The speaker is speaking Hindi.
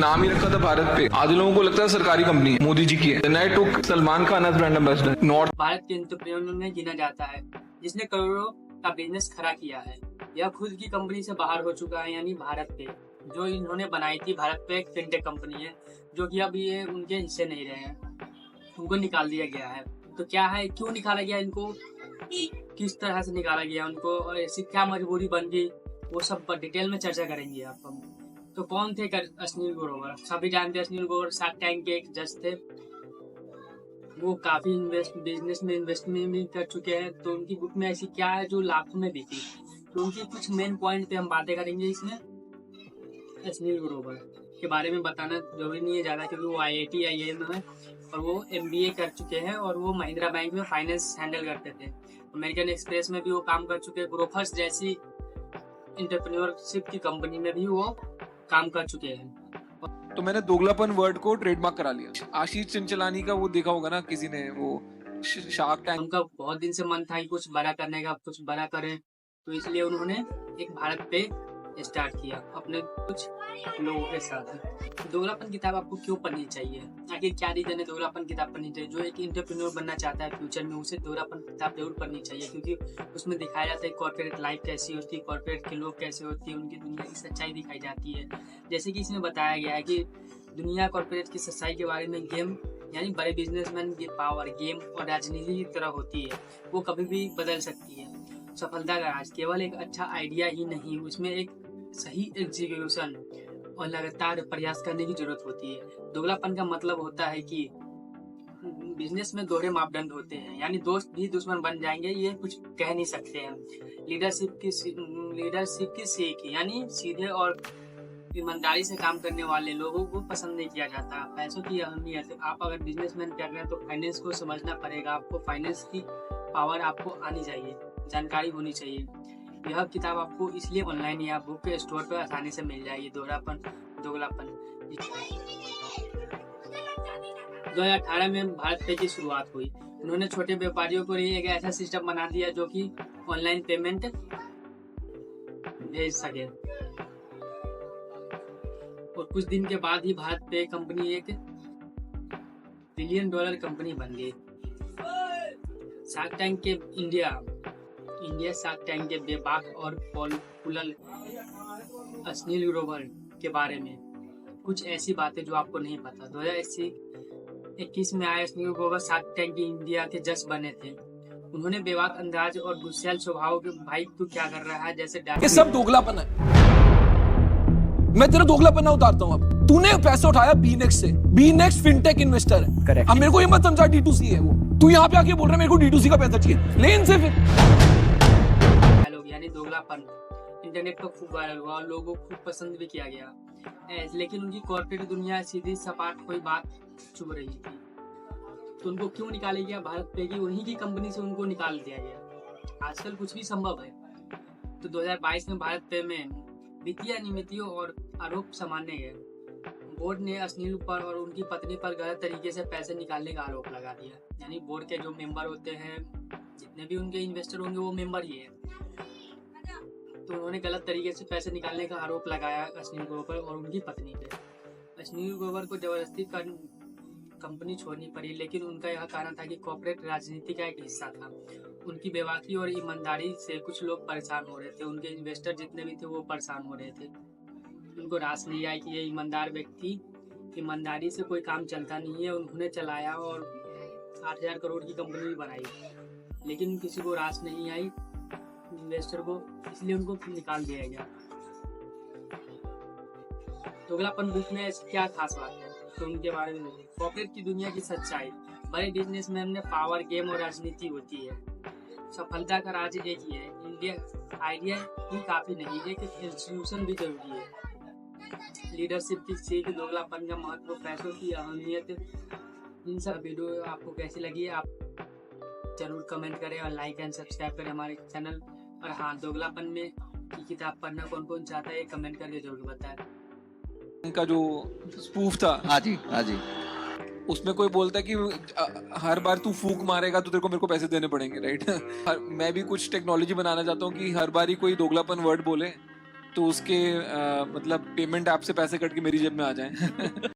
नाम ही रखा था भारत पे। आधे लोगों को लगता है सरकारी कंपनी है, मोदी जी की है। I took Salman Khan as brand ambassador. North Bharat के एंटरप्रेन्योर में गिना जाता है जिसने करोड़ों का बिजनेस खड़ा किया है। यह खुद की कंपनी से बाहर हो चुका है, यानी भारत पे जो इन्होंने बनाई थी। भारत पे एक फिनटेक कंपनी है जो कि अब ये उनके हिस्से नहीं रहे हैं, उनको निकाल दिया गया है। तो क्या है, क्यों निकाला गया इनको, किस तरह से निकाला गया उनको और ऐसी क्या मजबूरी बन गई, वो सब पर डिटेल में चर्चा करेंगे आप हम। तो कौन थे अश्नील ग्रोवर? सभी जानते हैं अश्नील ग्रोवर शार्क टैंक के एक जज थे। वो काफी बिजनेस में इन्वेस्टमेंट भी कर चुके हैं। तो उनकी बुक में ऐसी क्या है जो लाखों में बिकी, तो उनकी कुछ मेन पॉइंट पे हम बातें करेंगे इसमें। अश्नील ग्रोवर के बारे में बताना जरूरी नहीं है ज्यादा, क्योंकि वो IIT IIM में और वो MBA कर चुके हैं और वो महिंद्रा बैंक में फाइनेंस हैंडल करते थे। अमेरिकन एक्सप्रेस में भी वो काम कर चुके हैं। ग्रोफर्स जैसी एंटरप्रेन्योरशिप की कंपनी में भी वो काम कर चुके हैं। तो मैंने दोगलापन वर्ड को ट्रेडमार्क करा लिया। आशीष चंचलानी का वो देखा होगा ना किसी ने, वो शार्क टैंक। उनका बहुत दिन से मन था कि कुछ बड़ा करने का, कुछ बड़ा करें, तो इसलिए उन्होंने एक भारत पे स्टार्ट किया अपने कुछ लोगों के साथ। दोगलापन किताब आपको क्यों पढ़नी चाहिए? आखिर क्या रीजन है दोगलापन किताब पढ़नी चाहिए? जो एक एंटरप्रेन्योर बनना चाहता है फ्यूचर में, उसे दोगलापन किताब जरूर पढ़नी चाहिए, क्योंकि उसमें दिखाया जाता है कॉर्पोरेट लाइफ कैसी होती है, कॉर्पोरेट के लोग कैसे होते हैं, उनकी दुनिया की सच्चाई दिखाई जाती है। जैसे कि इसमें बताया गया है कि दुनिया कॉर्पोरेट की सच्चाई के बारे में गेम यानी बड़े बिजनेसमैन की पावर गेम और राजनीति की तरह होती है, वो कभी भी बदल सकती है। सफलता का राज केवल एक अच्छा आइडिया ही नहीं, उसमें एक सही एग्जीक्यूशन और लगातार प्रयास करने की जरूरत होती है। दोगलापन का मतलब होता है कि बिजनेस में दोहरे मापदंड होते हैं, यानी दोस्त भी दुश्मन बन जाएंगे, ये कुछ कह नहीं सकते हैं। लीडरशिप की सीख यानी सीधे और ईमानदारी से काम करने वाले लोगों को पसंद नहीं किया जाता। पैसों की अहमियत, आप अगर बिजनेसमैन कर रहे हैं तो फाइनेंस को समझना पड़ेगा आपको। फाइनेंस की पावर आपको आनी चाहिए, जानकारी होनी चाहिए। यह किताब आपको इसलिए ऑनलाइन या बुक के स्टोर पर आसानी से मिल जाएगी। दोगलापन 2018 में भारत पे की शुरुआत हुई। उन्होंने छोटे व्यापारियों को लिए एक ऐसा सिस्टम बना दिया जो कि ऑनलाइन पेमेंट भेज सके, और कुछ दिन के बाद ही भारत पे कंपनी एक $1 बिलियन कंपनी बन गई। शार्क टैंक के इंडिया शार्क टैंक के बेबाक और पॉपुलर अश्नील ग्रोवर के बारे में कुछ ऐसी बातें जो आपको नहीं पता। 2021 में आए अश्नील ग्रोवर शार्क टैंक की इंडिया के जज बने थे। उन्होंने बेबाक अंदाज और गुस्सैल स्वभाव के भाई तू क्या कर रहा है जैसे ये सब दोगलापन है। मैं तेरा दोगलापन उतारता हूँ। अब तूने पैसे उठाया बीनेक्स से, बीनेक्स फिनटेक इन्वेस्टर है। करेक्ट। अब मेरे को ये मत समझा D2C है वो। तू यहाँ पे आके बोल रहा है मेरे को D2C का पैसा चाहिए, ले इनसे फिर। यानी दोगलापन इंटरनेट पर खूब वायरल हुआ और लोगों को खूब पसंद भी किया गया, लेकिन उनकी कॉर्पोरेट दुनिया सीधी सपाट कोई बात चुभ रही थी। तो उनको क्यों निकाला गया भारत पे? कि उन्हीं की कंपनी से उनको निकाल दिया गया। आजकल कुछ भी संभव है। तो 2022 में भारत पे में वित्तीय अनियमितताओं और आरोप सामान्य गए। बोर्ड ने अश्नील पर और उनकी पत्नी पर गलत तरीके से पैसे निकालने का आरोप लगा दिया। यानी बोर्ड के जो मेंबर होते हैं, जितने भी उनके इन्वेस्टर होंगे वो मेंबर ही है। तो उन्होंने गलत तरीके से पैसे निकालने का आरोप लगाया अश्नील ग्रोवर और उनकी पत्नी पे। अश्नील ग्रोवर को जबरदस्ती कंपनी छोड़नी पड़ी, लेकिन उनका यह कारण था कि कॉर्पोरेट राजनीति का एक हिस्सा था। उनकी बेबाकी और ईमानदारी से कुछ लोग परेशान हो रहे थे। उनके इन्वेस्टर जितने भी थे वो परेशान हो रहे थे। उनको रास नहीं आई कि ये ईमानदार व्यक्ति, ईमानदारी से कोई काम चलता नहीं है। उन्होंने चलाया और 60,000 करोड़ की कंपनी भी बनाई, लेकिन किसी को रास नहीं आई इन्वेस्टर को, इसलिए उनको निकाल दिया गया। दोगलापन बुक में क्या खास बात है तो उनके बारे में। कॉर्पोरेट की दुनिया की सच्चाई, बड़े बिजनेसमैन में पावर गेम और राजनीति होती है। सफलता का राज एक ही है, इंडिया आइडिया ही काफी नहीं, एक इंस्टीट्यूशन भी जरूरी है। लीडरशिप की सीख, दोगलापन का महत्व, पैसों की अहमियत। इन सब वीडियो आपको कैसी लगी आप जरूर कमेंट करें और लाइक एंड सब्सक्राइब करें हमारे चैनल। और हाँ, दोगलापन में की किताब पढ़ना कौन कौन चाहता है कमेंट करके जरूर बताएं। उनका जो स्पूफ था, हाँ जी हाँ जी, उसमें कोई बोलता है कि हर बार तू फूक मारेगा तो तेरे को मेरे को पैसे देने पड़ेंगे, राइट? मैं भी कुछ टेक्नोलॉजी बनाना चाहता हूँ कि हर बार ही कोई दोगलापन वर्ड बोले तो उसके मतलब पेमेंट ऐप से पैसे कट के मेरी जेब में आ जाएं